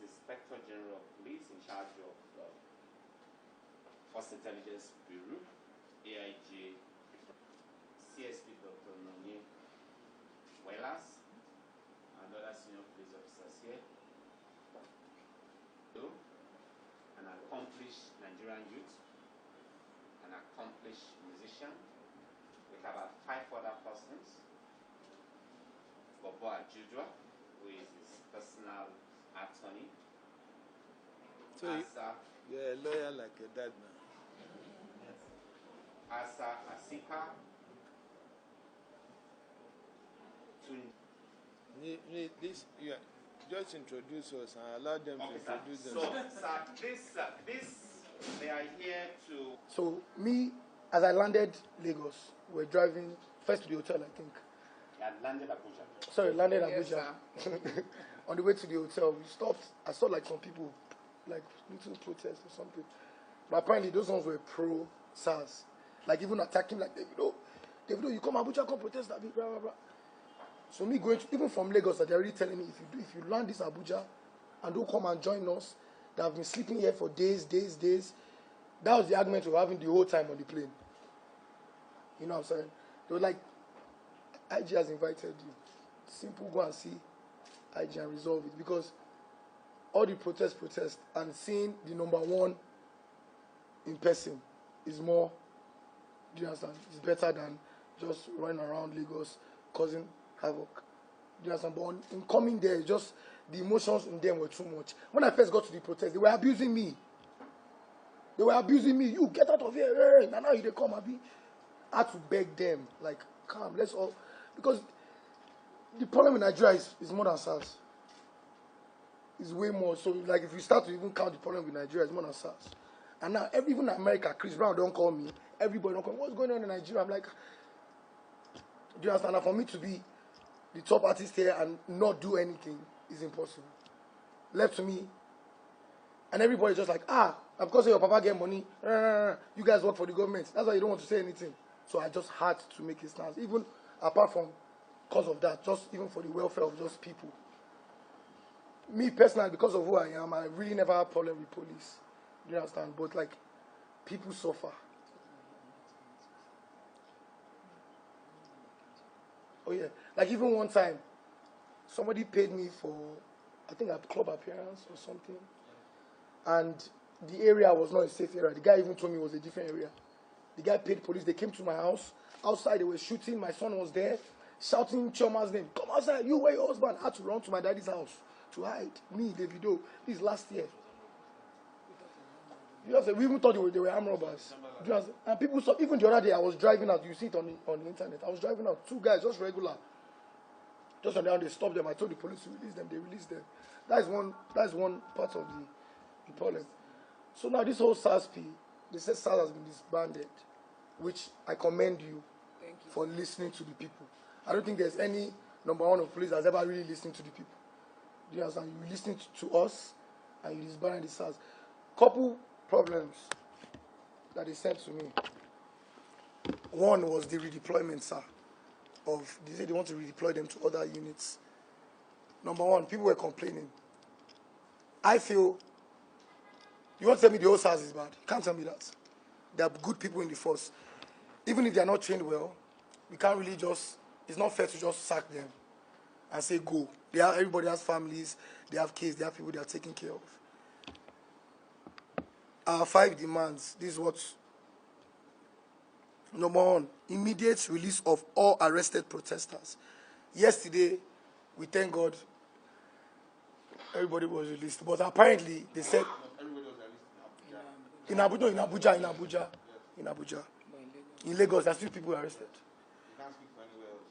Inspector General of Police in charge of Force Intelligence Bureau, AIG, CSP Dr. Nonye Welas, and other senior police officers here. An accomplished Nigerian youth, an accomplished musician. We have about 5 other persons. Bobo Abuja, who is his personal attorney. So you're a lawyer like your dad now. Yes. Asa Asika. This, yeah, just introduce us and allow them to introduce themselves. So, this, they are here to... So, me, as I landed Lagos, we're driving first to the hotel, I think. You had landed Abuja. Sorry, landed Abuja. Yes, on the way to the hotel, we stopped. I saw like some people, like little protest or something. But apparently those ones were pro-SARS. Like even attacking like Davido, you come Abuja, come protest that blah blah blah. So me going to, even from Lagos, they're already telling me if you land this Abuja and don't come and join us, they have been sleeping here for days. That was the argument we were having the whole time on the plane. You know what I'm saying? They were like, IG has invited you. Simple, go and see IG and resolve it. Because all the protest, and seeing the number one in person is more, do you understand? It's better than just running around Lagos causing havoc. Do you understand? But in coming there, just the emotions in them were too much. When I first got to the protest, they were abusing me. You get out of here. And now they come, Abi. I had to beg them, like, calm, let's all. Because the problem in Nigeria is more than SARS. It's way more. So, like, if you start to even count the problem with Nigeria, it's more than SARS. And now, even in America, Chris Brown don't call me. Everybody don't call me. What's going on in Nigeria? I'm like, do you understand? Now, for me to be the top artist here and not do anything is impossible. Left to me. And everybody's just like, because your papa get money, you guys work for the government. That's why you don't want to say anything. So I just had to make a stance. Even apart from cause of that, just even for the welfare of just people. Me personally, because of who I am, I really never had a problem with police. Do you understand? But like, people suffer. Oh yeah. Like even one time, somebody paid me for, I think a club appearance or something. And the area was not a safe area. The guy even told me it was a different area. The guy paid police. They came to my house. Outside, they were shooting. My son was there, shouting Chioma's name. Come outside. You, where your husband? I had to run to my daddy's house to hide. Me, Davido. This last year. You know, we even thought they were armed robbers. And people saw, even the other day, I was driving out. You see it on the internet. I was driving out. 2 guys, just regular. Just on the ground, they stopped them. I told the police to release them. They released them. That is one part of the problem. So now this whole SARS, they said SARS has been disbanded, which I commend you for listening to the people. I don't think there's any number one of police that's ever really listened to the people. Do you understand? You listening to us and you disbanded the SARS. Couple problems that they sent to me. One was the redeployment, sir. They said they want to redeploy them to other units. Number one, people were complaining. I feel, you want to tell me the whole SARS is bad? You can't tell me that. There are good people in the force. Even if they are not trained well, we can't really it's not fair to just sack them and say go. Everybody has families, they have kids, they have people they are taking care of. Our 5 demands, this is what. Number one, immediate release of all arrested protesters. Yesterday, we thank God, everybody was released. But apparently, they said Everybody was released in Abuja. In Lagos, there are still people arrested. You can't speak for anywhere else.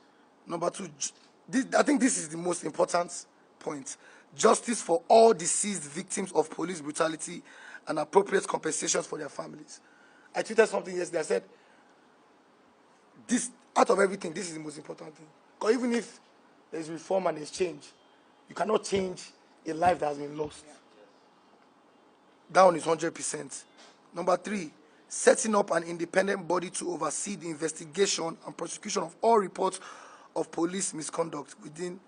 Number 2, I think this is the most important point. Justice for all deceased victims of police brutality and appropriate compensations for their families. I tweeted something yesterday. I said, out of everything, this is the most important thing. Because even if there's reform and there's change, you cannot change a life that has been lost. That one is 100%. Number 3, setting up an independent body to oversee the investigation and prosecution of all reports of police misconduct within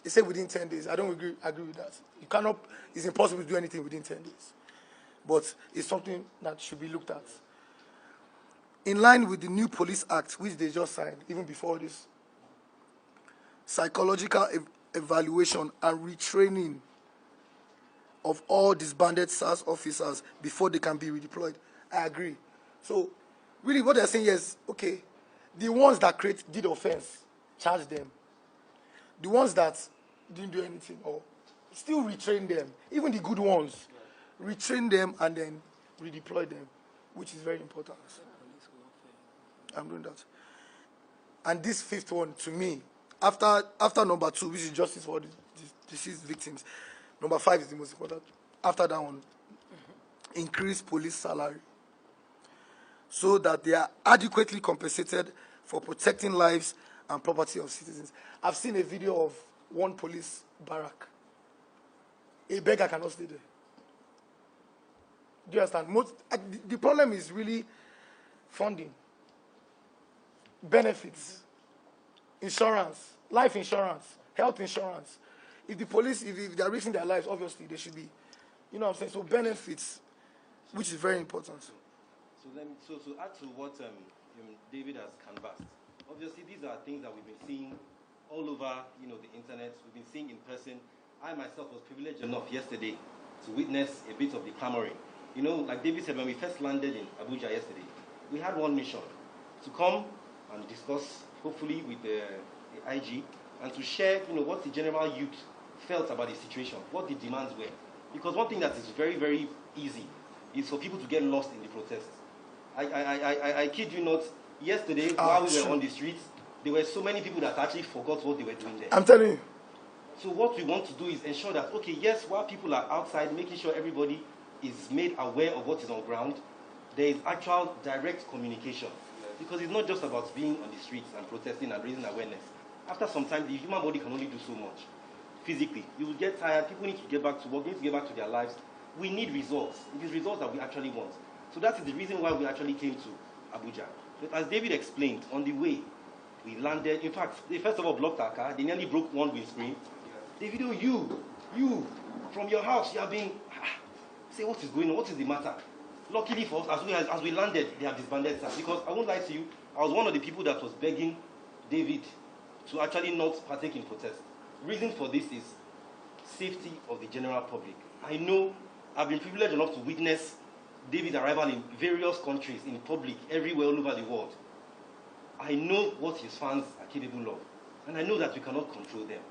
They say within 10 days. I don't agree with that. You cannot, it's impossible to do anything within 10 days. But it's something that should be looked at. In line with the new Police Act, which they just signed, even before this, psychological evaluation and retraining of all disbanded SARS officers before they can be redeployed. I agree. So, really what they're saying is, okay, the ones that did offense, charge them. The ones that didn't do anything, or still retrain them. Even the good ones, retrain them and then redeploy them, which is very important. I'm doing that. And this fifth one, to me, after number 2, which is justice for the deceased victims, number 5 is the most important. After that one, increase police salary so that they are adequately compensated for protecting lives and property of citizens. I've seen a video of one police barrack. A beggar cannot stay there. Do you understand? The problem is really funding, benefits, insurance, life insurance, health insurance. If the police, if they are risking their lives, obviously they should be, you know what I'm saying? So benefits, which is very important. So to add to what David has canvassed, obviously these are things that we've been seeing all over, the internet. We've been seeing in person. I myself was privileged enough yesterday to witness a bit of the clamoring. Like David said, when we first landed in Abuja yesterday, we had one mission: to come and discuss, hopefully with the IG, and to share, what the general youth felt about the situation, what the demands were. Because one thing that is very, very easy is for people to get lost in the protests. I kid you not, yesterday, while we were on the streets, there were so many people that actually forgot what they were doing there. I'm telling you. So what we want to do is ensure that, okay, yes, while people are outside, making sure everybody is made aware of what is on ground, there is actual direct communication. Because it's not just about being on the streets and protesting and raising awareness. After some time, the human body can only do so much. Physically, you will get tired, people need to get back to work, need to get back to their lives. We need results. It is results that we actually want. So that is the reason why we actually came to Abuja. But as David explained, on the way, we landed. In fact, they first of all blocked our car. They nearly broke one windscreen. Davido, you, from your house, you have been... Say, what is going on? What is the matter? Luckily for us, as we landed, they have disbanded us. Because I won't lie to you, I was one of the people that was begging David to actually not partake in protest. Reason for this is safety of the general public. I know I've been privileged enough to witness David's arrival in various countries, in public, everywhere, all over the world. I know what his fans are capable of. And I know that we cannot control them.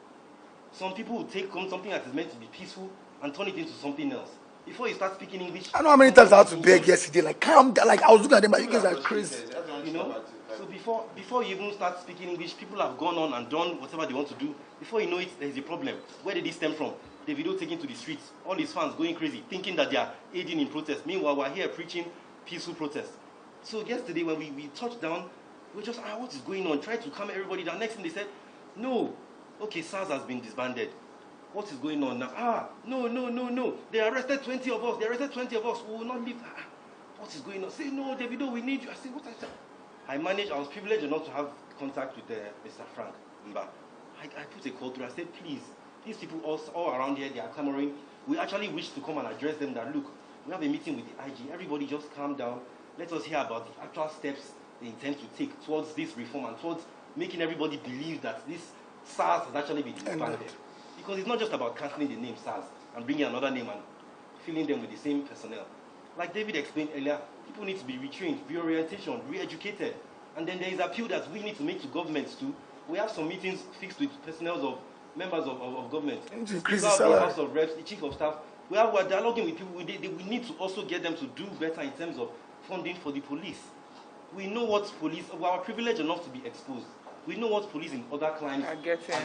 Some people will take something that is meant to be peaceful and turn it into something else. Before you start speaking English... I know how many times I had to beg yesterday, like, calm down. Like, I was looking at them, like, you guys are crazy. So before you even start speaking English, people have gone on and done whatever they want to do. Before you know it, there's a problem. Where did this stem from? Davido taken to the streets, all his fans going crazy, thinking that they are aiding in protest. Meanwhile, we're here preaching peaceful protest. So yesterday, when we touched down, we just, what is going on? Tried to calm everybody down. Next thing they said, no. Okay, SARS has been disbanded. What is going on now? No. They arrested 20 of us. We will not leave. What is going on? Say, no, Davido, we need you. I said, what I said? I was privileged enough to have contact with Mr. Frank Mba. I put a call through. I said, please, these people all around here, they are clamoring. We actually wish to come and address them that, look, we have a meeting with the IG. Everybody just calm down. Let us hear about the actual steps they intend to take towards this reform and towards making everybody believe that this SARS has actually been disbanded. Because it's not just about cancelling the name SARS and bringing another name and filling them with the same personnel. Like David explained earlier, people need to be retrained, reorientation, re-educated. And then there is appeal that we need to make to governments too. We have some meetings fixed with personnel of members of government. Increase the salary. House of Reps, the chief of staff. We're dialoguing with people. We need to also get them to do better in terms of funding for the police. We know what police, we are privileged enough to be exposed. We know what police in other climes are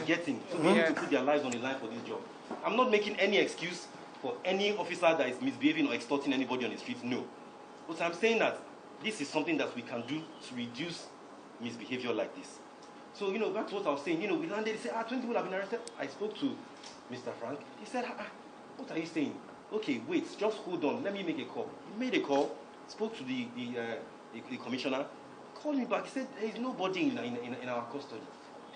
getting to be able to put their lives on the line for this job. I'm not making any excuse for any officer that is misbehaving or extorting anybody on the streets, no. But I'm saying that this is something that we can do to reduce misbehavior like this. So, back to what I was saying, we landed, he said, 20 people have been arrested. I spoke to Mr. Frank. He said, what are you saying? Okay, wait, just hold on. Let me make a call. He made a call, spoke to the commissioner, called me back. He said, there is nobody in our custody.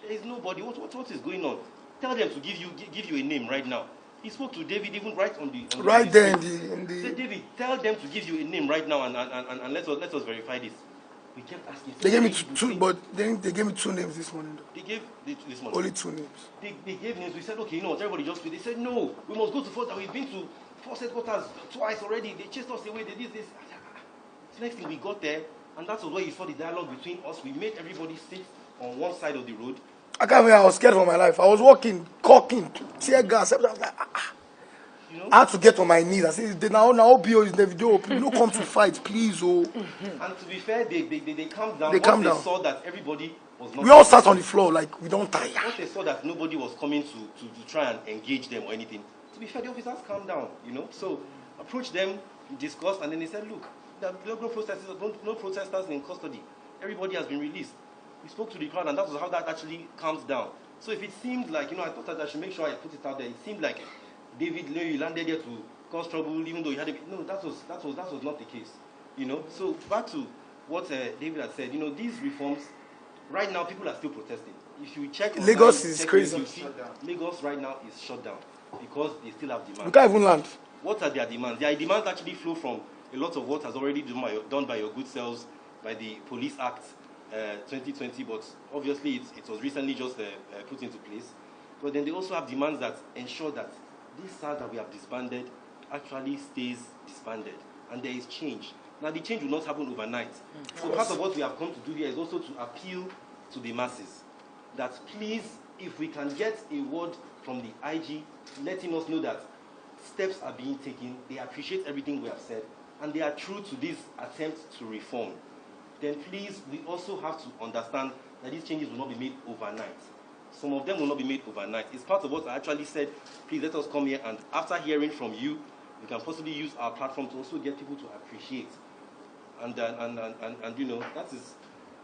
There is nobody. What is going on? Tell them to give you a name right now. He spoke to David even right on the right there in the. Said, David, tell them to give you a name right now and let us verify this. We kept asking. They gave me two, but then they gave me 2 names this morning. Though. They gave this morning. Only 2 names. They gave names. We said, okay, you know what, everybody just. They said, no, we must go to Fort. We've been to Force headquarters twice already. They chased us away. They did this. The next thing we got there, and that was where you saw the dialogue between us. We made everybody sit on one side of the road. I can't believe I was scared for my life. I was walking, cocking, tear gas. I was like, You know? I had to get on my knees. I said, now BO is Davido. Please don't come to fight, please. Oh. And to be fair, they calmed down. They calmed down. They saw that everybody was not. We all sat on the floor like we don't tire. Once they saw that nobody was coming to try and engage them or anything, to be fair, the officers calmed down, you know. So approached them, discussed, and then they said, look, there are no protesters in custody. Everybody has been released. We spoke to the crowd, and that was how that actually calms down. So if it seemed like, you know, I thought that I should make sure I put it out there. It seemed like David, you landed there to cause trouble, even though you had a... No, that was not the case, you know. So back to what David had said, you know, these reforms, right now people are still protesting. If you check... Lagos is crazy. Lagos right now is shut down because they still have demands. We can't even land. What are their demands? Their demands actually flow from a lot of what has already been done by your good selves, by the Police Act 2020, but obviously it was recently just put into place. But then they also have demands that ensure that this SARS that we have disbanded actually stays disbanded, and there is change. Now the change will not happen overnight. So part of what we have come to do here is also to appeal to the masses that please, if we can get a word from the IG letting us know that steps are being taken, they appreciate everything we have said, and they are true to this attempt to reform, then please, we also have to understand that these changes will not be made overnight. Some of them will not be made overnight. It's part of what I actually said, please let us come here, and after hearing from you, we can possibly use our platform to also get people to appreciate. And you know, that is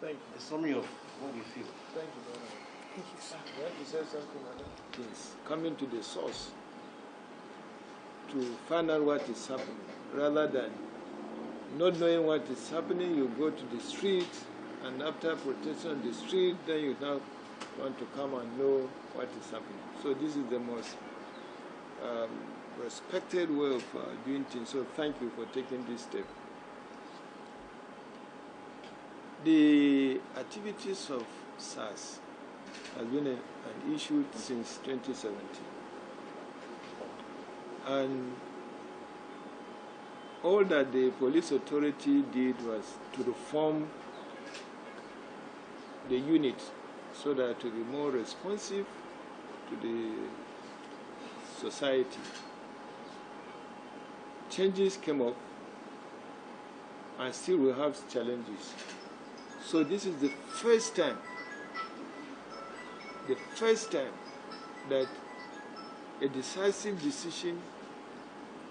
a summary of what we feel. Thank you very much. Thank you, sir. You want to say something like that? Yes. Coming to the source to find out what is happening, rather than not knowing what is happening, you go to the street, and after protesting on the street, then you now want to come and know what is happening. So this is the most respected way of doing things. So thank you for taking this step. The activities of SARS has been an issue since 2017. And all that the police authority did was to reform the unit so that to be more responsive to the society. Changes came up, and still we have challenges. So this is the first time that a decisive decision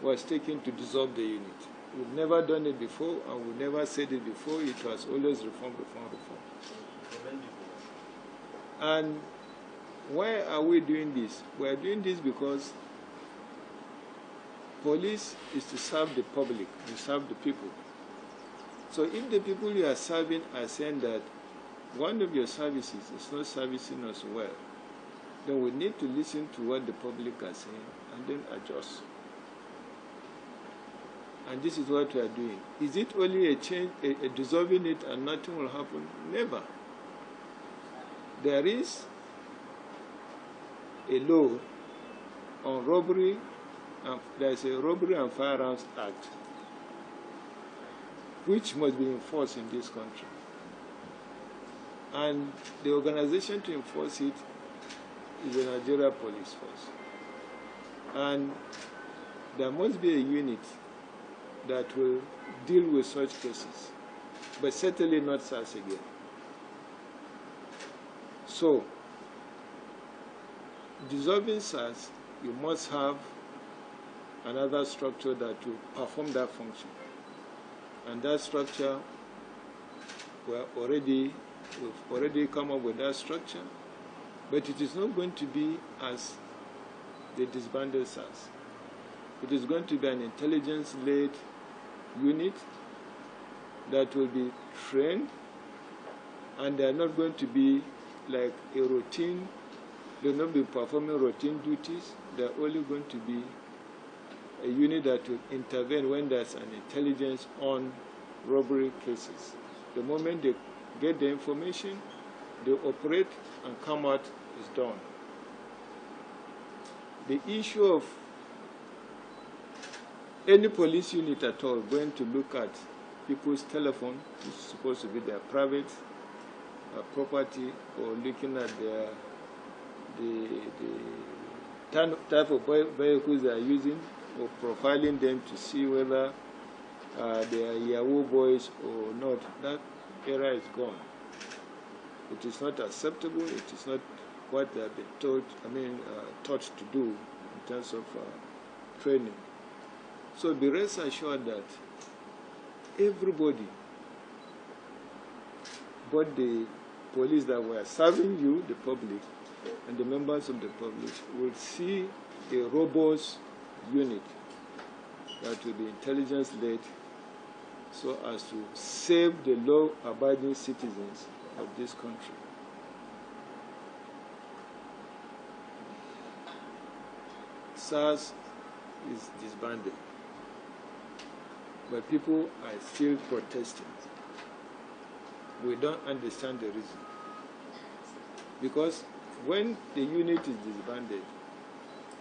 was taken to dissolve the unit. We've never done it before, and we never said it before. It was always reform, reform, reform. And why are we doing this? We are doing this because police is to serve the public, to serve the people. So if the people you are serving are saying that one of your services is not servicing us well, then we need to listen to what the public are saying and then adjust. And this is what we are doing. Is it only a change, a dissolving it and nothing will happen? Never. There is a law on robbery, and there is a Robbery and Firearms Act, which must be enforced in this country. And the organization to enforce it is the Nigeria Police Force. And there must be a unit that will deal with such cases, but certainly not SARS again. So, dissolving SARS, you must have another structure that will perform that function. And that structure, we've already come up with that structure, but it is not going to be as the disbanded SARS. It is going to be an intelligence-led unit that will be trained, and they are not going to be like a routine They will not be performing routine duties. They're only going to be a unit that will intervene when there's an intelligence on robbery cases. The moment they get the information, they operate and come out is done. The issue of any police unit at all going to look at people's telephone, which is supposed to be their private property, or looking at the type of vehicles they are using, or profiling them to see whether they are Yahoo boys or not, that era is gone. It is not acceptable. It is not what they have been taught to do in terms of training. So be rest assured that everybody, both the police that were serving you, the public, and the members of the public, will see a robust unit that will be intelligence-led so as to save the law-abiding citizens of this country. SARS is disbanded, but people are still protesting. We don't understand the reason. Because when the unit is disbanded,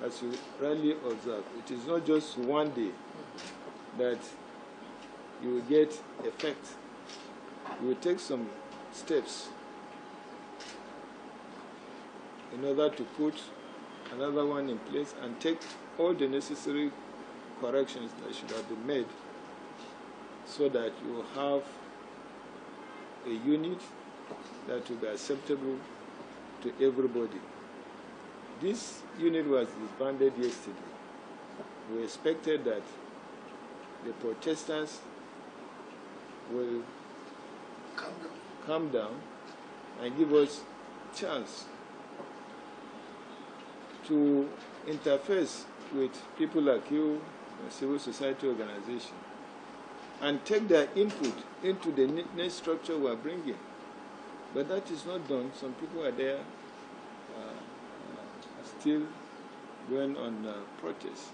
as you rightly observe, it is not just one day that you will get effect. You will take some steps in order to put another one in place and take all the necessary corrections that should have been made so that you will have a unit that will be acceptable to everybody. This unit was disbanded yesterday. We expected that the protesters will calm down and give us chance to interface with people like you, civil society organization, and take their input into the neatness structure we are bringing. But that is not done. Some people are there still going on protest.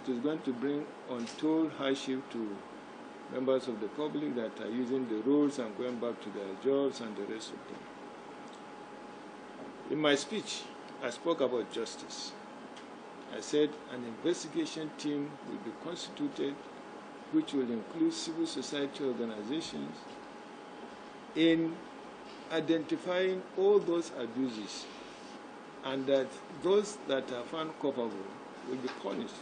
It is going to bring untold hardship to members of the public that are using the roads and going back to their jobs and the rest of them. In my speech, I spoke about justice. I said an investigation team will be constituted which will include civil society organizations in identifying all those abuses, and that those that are found culpable will be punished.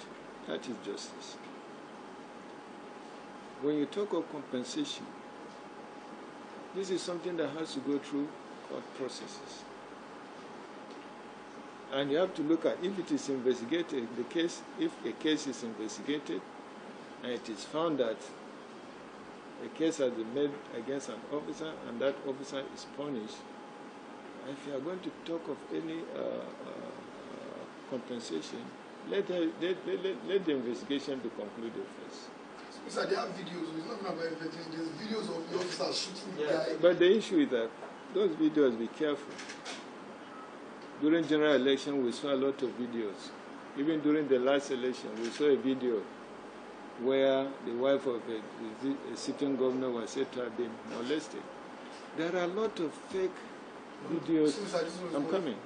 That is justice. When you talk of compensation, this is something that has to go through court processes. And you have to look at if it is investigated, the case, if a case is investigated and it is found that a case has been made against an officer and that officer is punished, if you are going to talk of any compensation, let the investigation be concluded first. So they have videos. It's not about investigation. There's videos of the officers shooting the guy. But the issue is that those videos, be careful. During general election, we saw a lot of videos. Even during the last election, we saw a video where the wife of a sitting governor was said to have been molested. There are a lot of fake videos. I'm coming.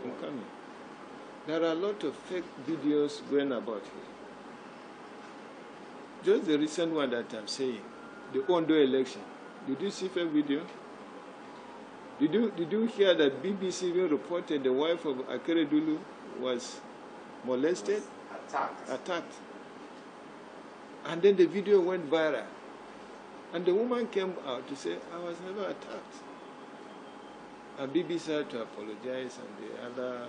There are a lot of fake videos going about here. Just the recent one that I'm saying, the Ondo election. Did you see fake video? Did you hear that BBC even reported the wife of Akeredolu was molested? Attacked. And then the video went viral. And the woman came out to say, I was never attacked. And BBC had to apologize, and the other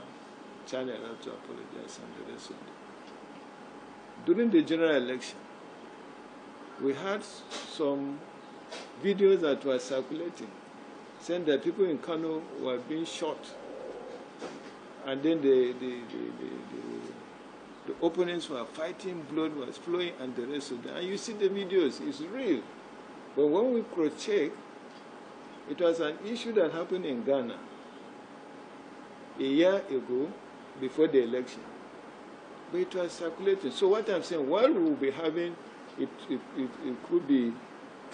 channel had to apologize, and the rest of it. During the general election, we had some videos that were circulating, saying that people in Kano were being shot. And then the opponents were fighting, blood was flowing, and the rest of them. And you see the videos, it's real. But when we cross-check, it was an issue that happened in Ghana. a year ago before the election. But it was circulating. So what I'm saying, while we will be having, it could be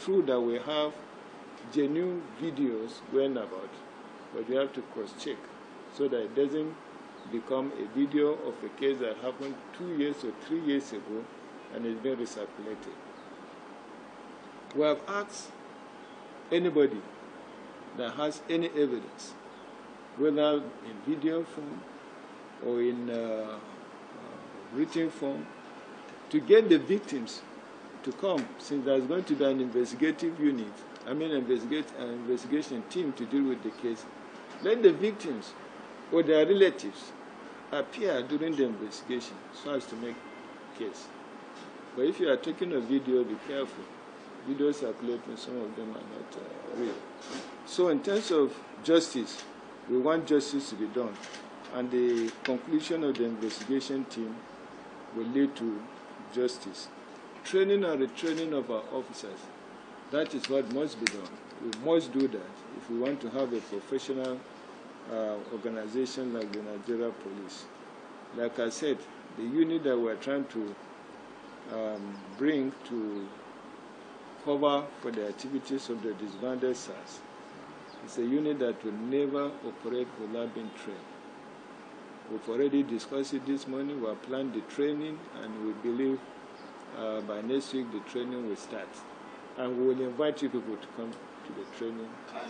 true that we have genuine videos going about, but we have to cross-check so that it doesn't become a video of a case that happened 2 years or 3 years ago and is being recirculated. We have asked anybody that has any evidence, whether in video form or in written form, to get the victims to come, since there's going to be an investigative unit, an investigation team to deal with the case. Let the victims or their relatives appear during the investigation so as to make case. But if you are taking a video, be careful. Videos circulating, some of them are not real. So in terms of justice, we want justice to be done. And the conclusion of the investigation team will lead to justice. Training and retraining of our officers, that is what must be done. We must do that if we want to have a professional organization like the Nigeria Police. Like I said, the unit that we're trying to bring to cover for the activities of the disbanded SARS is a unit that will never operate without being trained. We've already discussed it this morning. We have planned the training, and we believe by next week the training will start. And we will invite you people to come to the training. I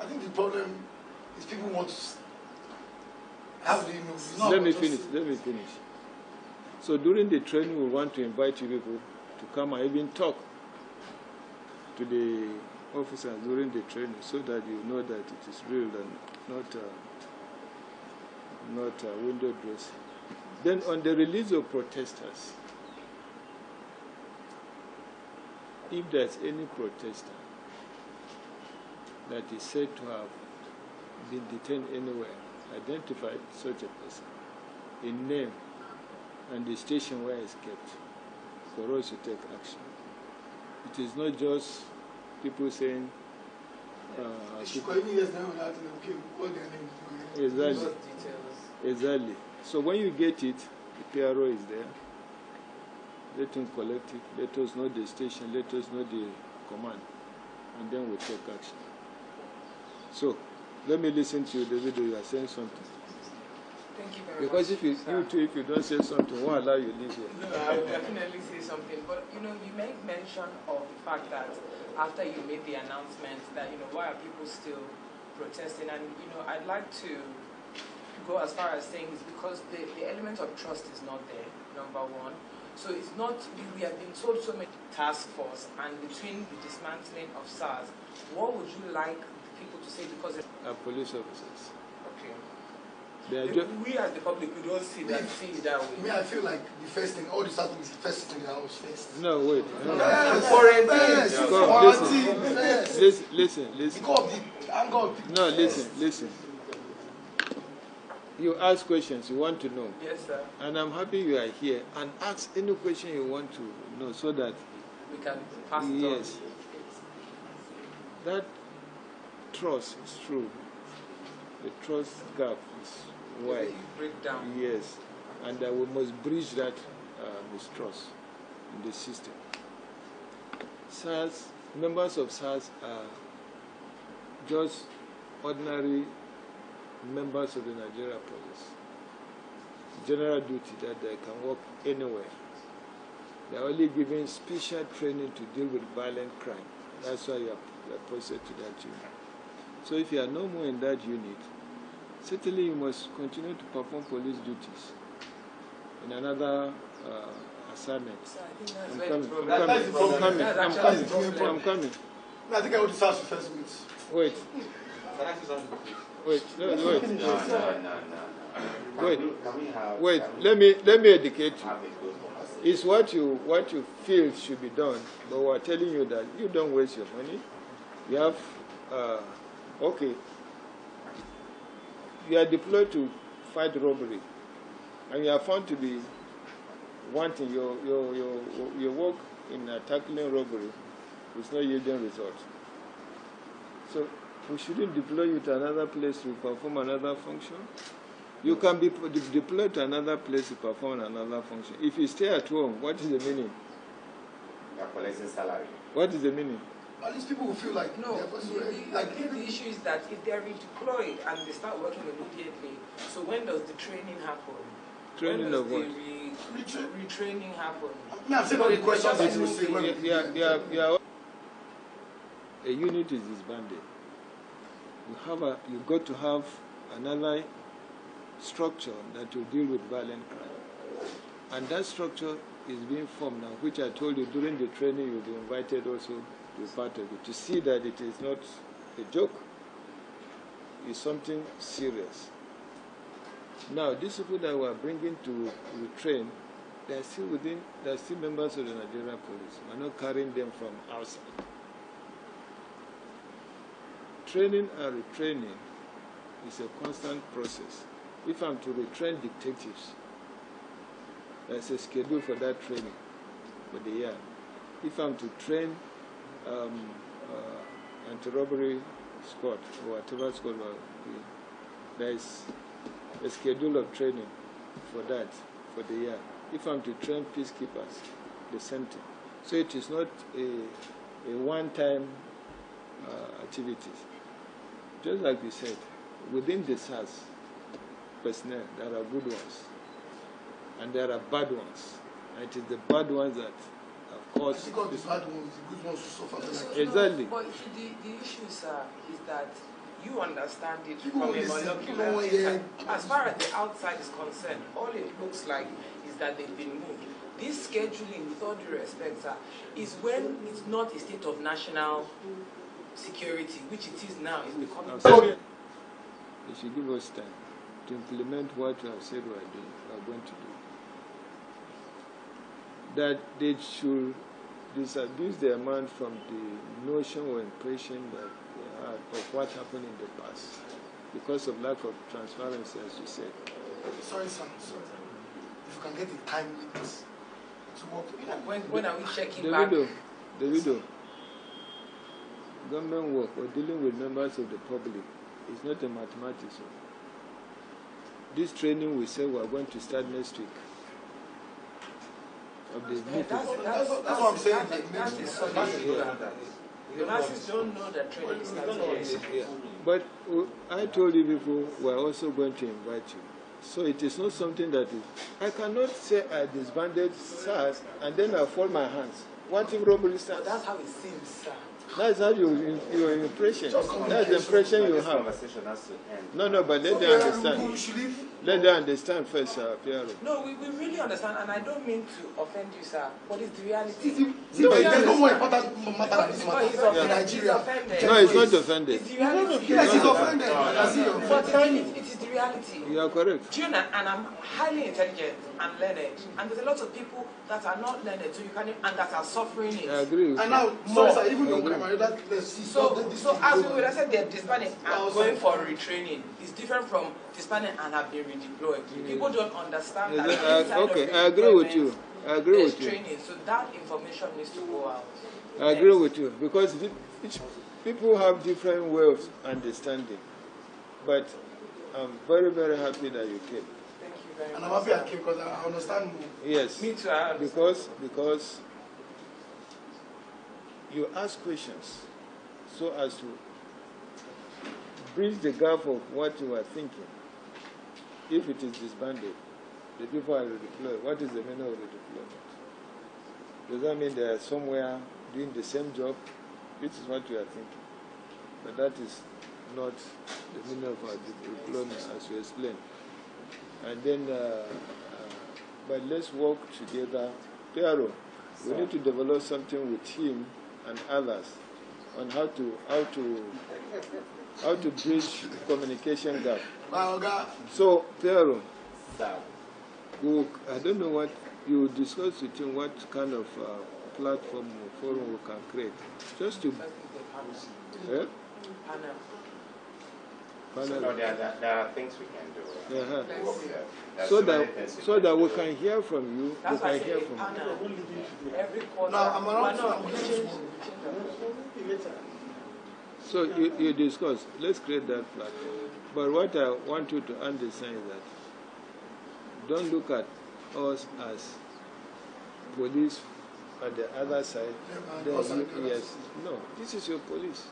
think the problem is people want to. How do you know? Let me finish. So during the training, we want to invite you people to come and even talk to the officers during the training, so that you know that it is real and not window dressing. Then on the release of protesters, if there's any protester that is said to have been detained anywhere, identify such a person in name and the station where it's kept for us to take action. It is not just people saying Exactly. So when you get it, the PRO is there. Let him collect it. Let us know the station. Let us know the command. And then we take action. So, let me listen to you, Davido. You are saying something. Thank you very because much. Because if you don't say something, won't allow you leave here. No, I will definitely say something. But, you make mention of the fact that after you made the announcement that, why are people still protesting? And, I'd like to go as far as saying it's because the element of trust is not there, number one. So it's not, we have been told so many task force, and between the dismantling of SARS, what would you like the people to say? Because police officers. Okay. We as the public, we don't see it that way. Me, I feel like the first thing, all the start with the first thing that was first. No, wait. Listen. Because the angle of people. No, listen. You ask questions you want to know. Yes, sir. And I'm happy you are here. And ask any question you want to know so that we can pass it on. Yes. That trust is true. The trust gap is wide. Break down. Yes. And we must bridge that mistrust in the system. SARS, members of SARS are just ordinary members of the Nigeria Police. General duty that they can work anywhere. They are only given special training to deal with violent crime. That's why you are posted to that unit. So if you are no more in that unit, certainly you must continue to perform police duties in another assignment. So I think I'm coming. I think I would start first with. Wait. Wait. Let me educate you. It's what you feel should be done, but we're telling you that you don't waste your money. You have okay. You are deployed to fight robbery, and you are found to be wanting your work in tackling robbery is not yielding results. So we shouldn't deploy you to another place to perform another function. You can be deployed to another place to perform another function. If you stay at home, what is the meaning? You are collecting salary. What is the meaning? At least people will feel like No, they're I think the issue is that if they're redeployed and they start working immediately, so when does the training happen? Training of what? Retraining happen? I've said all the questions that you will say. Yeah. A unit is disbanded. You got to have another structure that will deal with violent crime. And that structure is being formed now, which I told you during the training you'll be invited also to be part of it, to see that it is not a joke, it's something serious. Now, these people that we are bringing to retrain, they are still members of the Nigerian police. We're not carrying them from outside. Training and retraining is a constant process. If I'm to retrain detectives, there's a schedule for that training for the year. If I'm to train anti-robbery squad or whatever squad, there's a schedule of training for that for the year. If I'm to train peacekeepers, the same thing. So it is not a one-time activities. Just like we said, within the SARS personnel, there are good ones and there are bad ones. And it is the bad ones that, of course, because the bad ones, the good ones will suffer. Exactly. No, but the issue, sir, is that you understand it People from a listen, molecular people hear. as far as the outside is concerned, all it looks like is that they've been moved. This scheduling, with all due respect, sir, is when it's not a state of national security, which it is now, is becoming. You should give us time to implement what you have said we are going to do. That they should disabuse their mind from the notion or impression that they had of what happened in the past because of lack of transparency, as you said. Sorry, sir. If you can get the time limits to work. When are we checking back? Davido, government work or dealing with members of the public is not a mathematics. This training we say we are going to start next week. Of the That's what I'm saying. That's the solid. The masses don't know that training is not Yeah. But I told you before, we are also going to invite you. So it is not something that is. I cannot say I disbanded SARS and then I fold my hands. What if robbery starts? That's how it seems, sir. That's how your impression. That's the impression you This have. conversation has to end. No, but let them understand. Let them understand first, Piero. No, we really understand, and I don't mean to offend you, sir, but it's the reality. There's no more important matter than this matter in Nigeria. No, it's not offended. It's the reality. Yes, he's offended. But it is the reality. You are correct. Do you know, and I'm highly intelligent and learned, and there's a lot of people that are not learned, so you can, and that are suffering it. I agree with And you. now, sorry, sir, even though So as we would have said, they're disbanding and going for retraining. It's different from disbanding and have been redeployed. People don't understand that. Okay, I agree with you. I agree with you. Training, so that information needs to go out. I agree with you because people have different ways of understanding. But I'm very, very happy that you came. Thank you very much. And I'm happy I came because I understand more. Yes. Me too, I understand. Because you ask questions so as to bridge the gap of what you are thinking. If it is disbanded, the people are redeployed. What is the meaning of redeployment? Does that mean they are somewhere doing the same job? This is what you are thinking. But that is not the meaning of our deployment, as you explained. And then, but let's work together. Piero, we need to develop something with him and others on how to bridge communication gap. So, Piero, I don't know what you discuss with him, what kind of platform or forum we can create, just to. So no, there are things we can do. So that we can hear from you. That's we why I can say hear a from panel. you. Every quarter. Now, I'm around. So you discuss, let's create that platform. But what I want you to understand is that don't look at us as police on the other side. Yes, no, this is your police.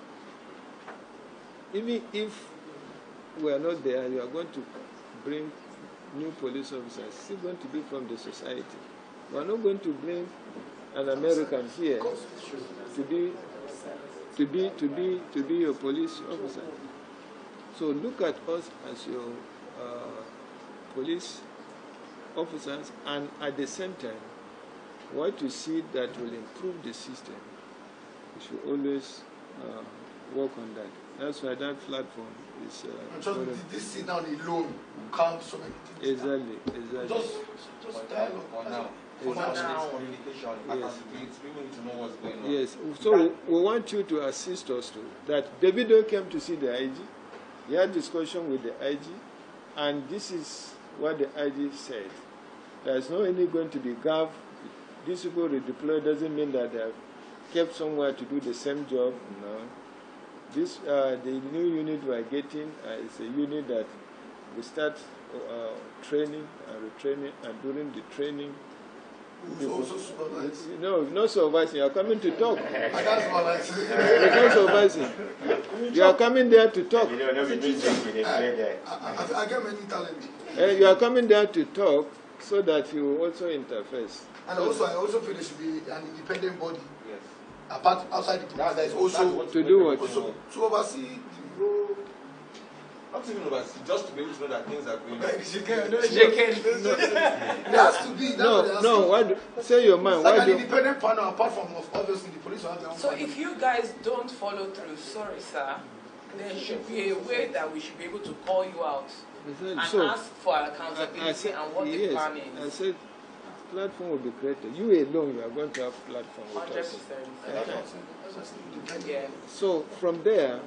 Even if we are not there, you are going to bring new police officers. It's still going to be from the society. We are not going to bring an American here to be your police officer. So look at us as your police officers, and at the same time, what you see that will improve the system, you should always work on that. That's why that platform is. This sit down alone calm so many things. Exactly. Just dialogue. For now, communication, accountability, people need to know what's going on. Yes. So we want you to assist us too. That Davido came to see the IG. He had discussion with the IG, and this is what the IG said. There's no any going to be gap. These people redeployed doesn't mean that they have kept somewhere to do the same job. No. This the new unit we are getting is a unit that we start training and retraining, and during the training. Also supervising. No, not supervising. You are coming to talk. That's supervising. It's not supervising. You are coming there to talk. I get many talents. You are coming there to talk so that you also interface. And also, I also feel there should be an independent body. Yes. Apart outside the police, that is also to do what? Also to oversee the role. Not even oversee, just to be able to know that things are going on. It has to be. No. Say your mind. Like an independent panel, apart from obviously the police will have their own. So if you guys don't follow through, sorry, sir, there should be a way that we should be able to call you out and ask for accountability and what the plan is. I said platform will be created. You alone, you are going to have platform with us. 100%. Yeah. So from there,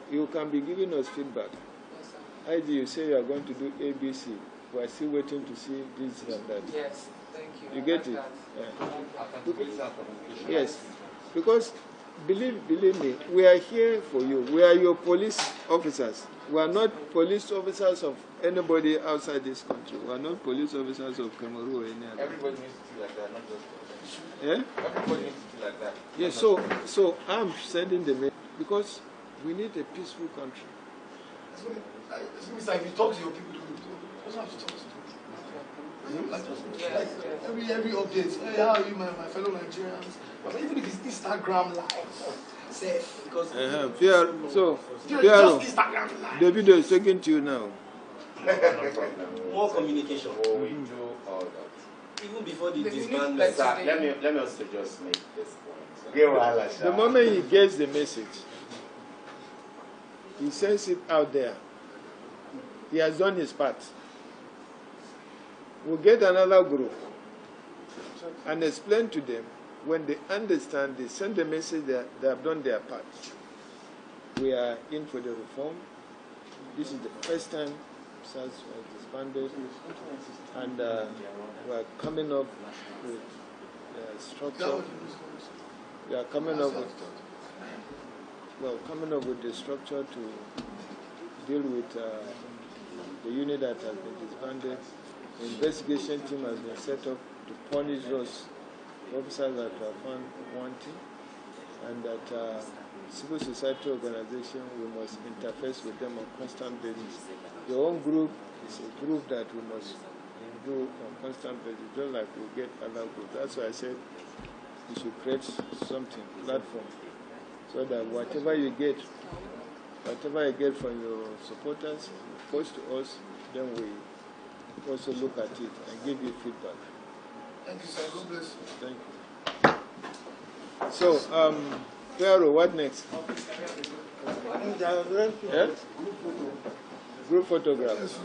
you can be giving us feedback. Yes, sir. IG, you say you are going to do ABC. We are still waiting to see this and that. Yes, thank you. You get it? Yeah. Yes, because believe me, we are here for you. We are your police officers. We are not police officers of anybody outside this country. We are not police officers of Cameroon or any other. Everybody needs to feel like that, not just Yeah? everybody needs to feel like that. Yes, so I'm sending the message because we need a peaceful country. It's like you talk to your people, you also have to talk to them. Like every update, hey, how are you, my fellow Nigerians? But even if it's Instagram live, safe because Piero, just Instagram live. Davido is talking to you now. More communication. Oh, we do all that. Even before the The disbandment. Sir, let me also just make this point. The moment he gets the message, he sends it out there. He has done his part. We'll get another group and explain to them. When they understand, they send the message that they have done their part. We are in for the reform. This is the first time SARS was disbanded, and we are coming up with structure. We are coming up with the structure to deal with the unit that has been disbanded. The investigation team has been set up to punish those officers that are found wanting, and that civil society organization, we must interface with them on constant basis. Your own group is a group that we must do on constant basis, just like we get other groups. That's why I said you should create something, platform, so that whatever you get from your supporters, you post to us, then we also look at it and give you feedback. Thank you, sir. God bless you. Thank you. So, Piero, what next? Yeah? Group photograph.